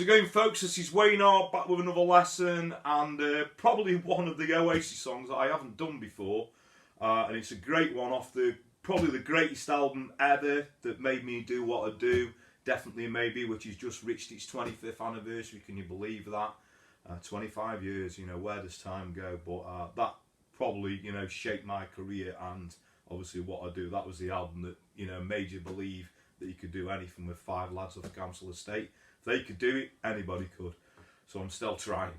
it going, folks? This is Wayne R, back with another lesson, and probably one of the Oasis songs that I haven't done before, and it's a great one off probably the greatest album ever that made me do what I do, definitely maybe, which has just reached its 25th anniversary. Can you believe that? 25 years, you know, where does time go? But that probably, you know, shaped my career and obviously what I do. That was the album that, you know, made you believe that you could do anything with 5 lads off Council Estate. If they could do it, anybody could. So I'm still trying.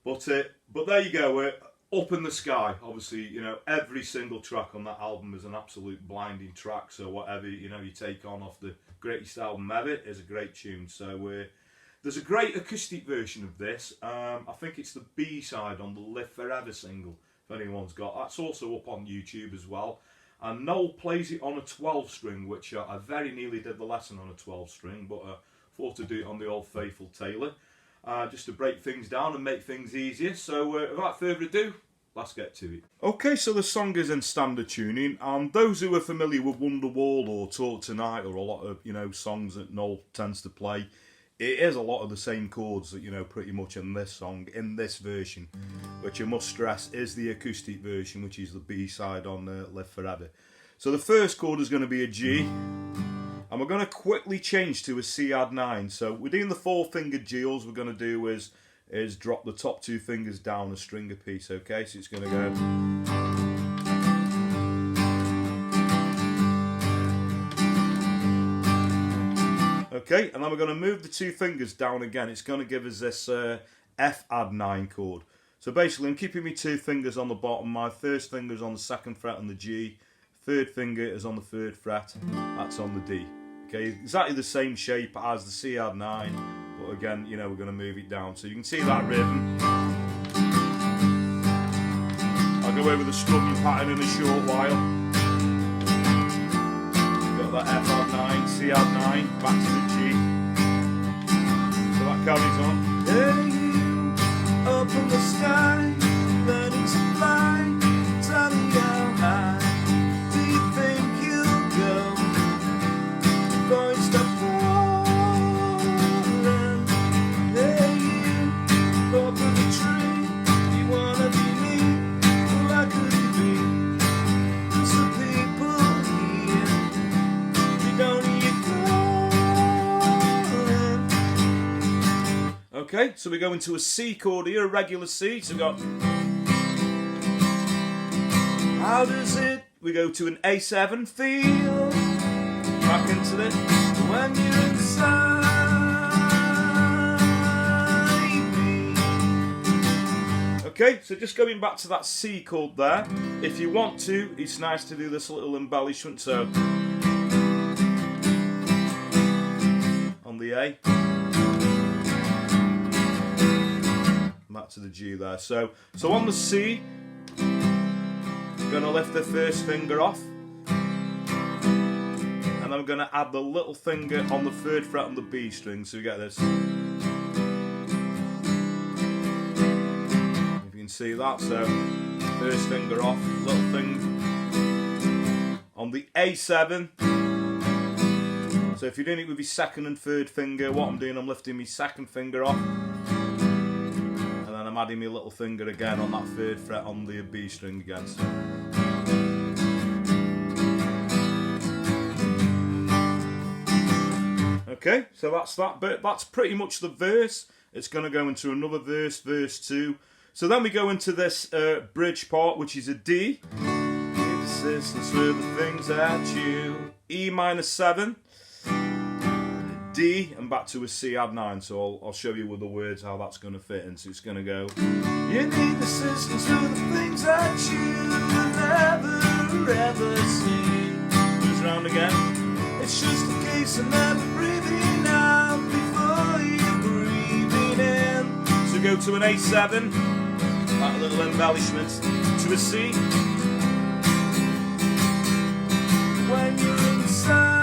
But there you go. Up in the Sky. Obviously, you know, every single track on that album is an absolute blinding track. So whatever, you know, you take on off the greatest album ever is a great tune. So there's a great acoustic version of this. I think it's the B-side on the Live Forever single, if anyone's got. That's also up on YouTube as well. And Noel plays it on a 12-string, which I very nearly did the lesson on a 12-string, but thought to do it on the old faithful Taylor, just to break things down and make things easier. So without further ado, let's get to it. Okay, so the song is in standard tuning, and those who are familiar with Wonderwall or Talk Tonight or a lot of, you know, songs that Noel tends to play, it is a lot of the same chords that, you know, pretty much in this song, in this version, which I must stress is the acoustic version, which is the B-side on Live Forever. So the first chord is going to be a G, and we're going to quickly change to a C add 9. So we're doing the 4-fingered G. All we're going to do is drop the top 2 fingers down a string apiece, okay? So it's going to go... Okay, and then we're going to move the 2 fingers down again. It's going to give us this F add 9 chord. So basically I'm keeping my 2 fingers on the bottom. My first finger is on the 2nd fret on the G. 3rd finger is on the 3rd fret. That's on the D. Okay, exactly the same shape as the C add 9. But again, you know, we're going to move it down. So you can see that rhythm. I'll go over the strumming pattern in a short while. That F add 9, C add 9, back to the G. So that carries on. Hey, up in the sky, learning to fly. Tell me how high do you think you'll go? Before you stop falling. Hey, you, up in the tree, you wanna be me? Well, I could be. There's some people here. Okay, so we go into a C chord here, a regular C. So we've got... How does it... We go to an A7 feel. Back into this. When you're inside me. Okay, so just going back to that C chord there. If you want to, it's nice to do this little embellishment. So... on the A. Back to the G there. So on the C, I'm going to lift the first finger off, and then I'm going to add the little finger on the 3rd fret on the B string. So you get this. If you can see that, so first finger off, little thing on the A7. So if you're doing it with your 2nd and 3rd finger, what I'm doing, I'm lifting my 2nd finger off, and then I'm adding my little finger again on that 3rd fret on the B string again. So. Okay, so that's that bit. That's pretty much the verse. It's going to go into another verse, verse 2. So then we go into this bridge part, which is a D. Persistence with the things that you... E minor 7. D, and back to a C add 9, so I'll show you with the words how that's going to fit in. So it's going to go, you need assistance with the things that you never ever see. Goes round again. It's just a case of never breathing out before you're breathing in. So go to an A7, that little embellishment, to a C. When you're inside.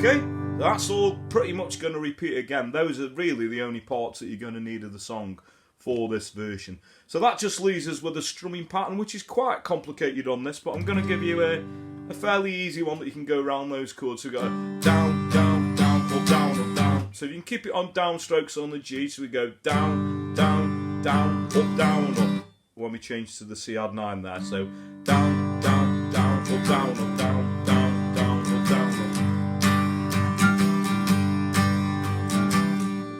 Okay, that's all pretty much going to repeat again. Those are really the only parts that you're going to need of the song for this version. So that just leaves us with a strumming pattern, which is quite complicated on this, but I'm going to give you a fairly easy one that you can go around those chords. So we go down, down, down, or down, or down. So you can keep it on downstrokes on the G. So we go down, down, down, up, down, up. When we change to the C add 9 there. So down, down, down, up, down, up, down, down, down, up, down, up.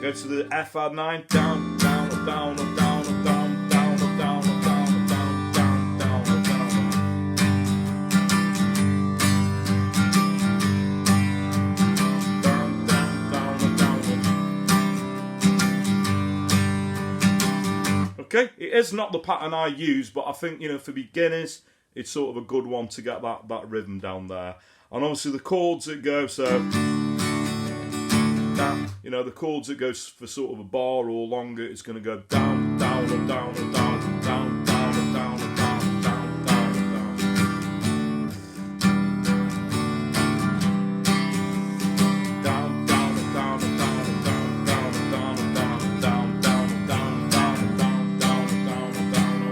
Go to the F add 9, down, down, up, down, up, down, up, down, down, up, down, up, down, up, down, down, down, up, down, up. Okay, it is not the pattern I use, but I think, you know, for beginners, it's sort of a good one to get that rhythm down there. And obviously the chords that go, so, you know, the chords that go for sort of a bar or longer, it's going to go down, down, and down, and down, and down, down, and down, and down, and down, and down, and down. Down, down, and down, and down, and down, down, and down, and down, and down, down, and down, and down, and down.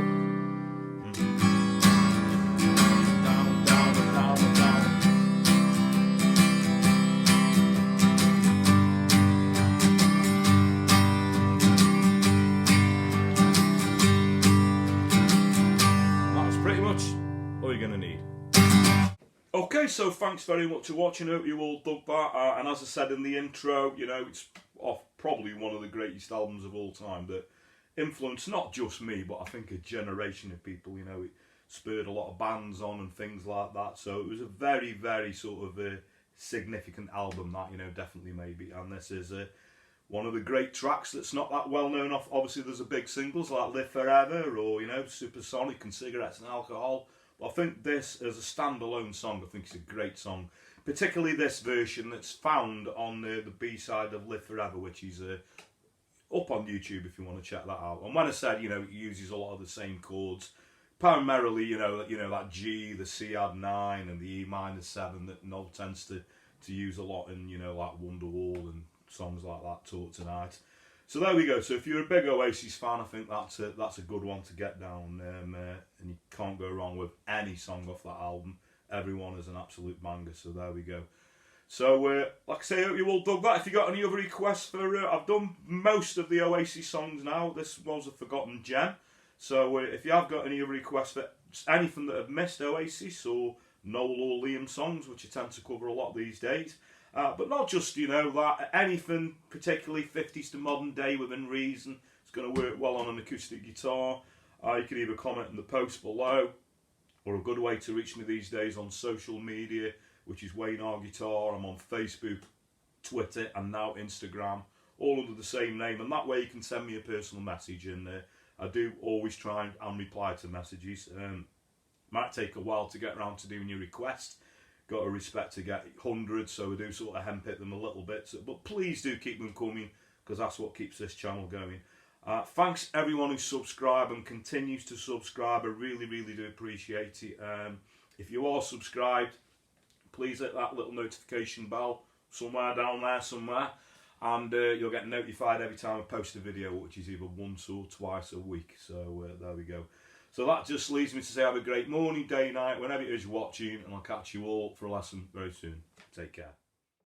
Okay, so thanks very much for watching. I hope you all dug that. And as I said in the intro, you know, it's probably one of the greatest albums of all time that influenced not just me, but I think a generation of people. You know, it spurred a lot of bands on and things like that. So it was a very, very sort of significant album that, you know, definitely maybe. And this is one of the great tracks that's not that well known. Obviously, there's a big singles like Live Forever or, you know, Supersonic and Cigarettes and Alcohol. I think this, as a standalone song, I think it's a great song. Particularly this version that's found on the B-side of Live Forever, which is up on YouTube if you want to check that out. And when I said, you know, it uses a lot of the same chords, primarily, you know that G, the C add 9, and the E minor 7 that Noel tends to use a lot in, you know, like Wonderwall and songs like that, Talk Tonight. So there we go. So if you're a big Oasis fan, I think that's a good one to get down, and you can't go wrong with any song off that album. Everyone is an absolute banger. So there we go. So like I say, I hope you all dug that. If you got any other requests for, I've done most of the Oasis songs now. This was a forgotten gem. So if you have got any other requests for anything that have missed Oasis or Noel or Liam songs, which I tend to cover a lot these days. But not just, you know, that, anything particularly 50s to modern day within reason. It's going to work well on an acoustic guitar. You can either comment in the post below, or a good way to reach me these days on social media, which is Wayne R Guitar. I'm on Facebook, Twitter, and now Instagram, all under the same name. And that way you can send me a personal message, and I do always try and reply to messages. Might take a while to get around to doing your request. Got to respect to get hundreds, so we do sort of hemp them a little bit. So, but please do keep them coming, because that's what keeps this channel going. Thanks everyone who subscribed and continues to subscribe. I really, really do appreciate it. If you are subscribed, please hit that little notification bell somewhere down there somewhere, and you'll get notified every time I post a video, which is either once or twice a week. So there we go. So that just leaves me to say have a great morning, day, night, whenever it is you're watching, and I'll catch you all for a lesson very soon. Take care.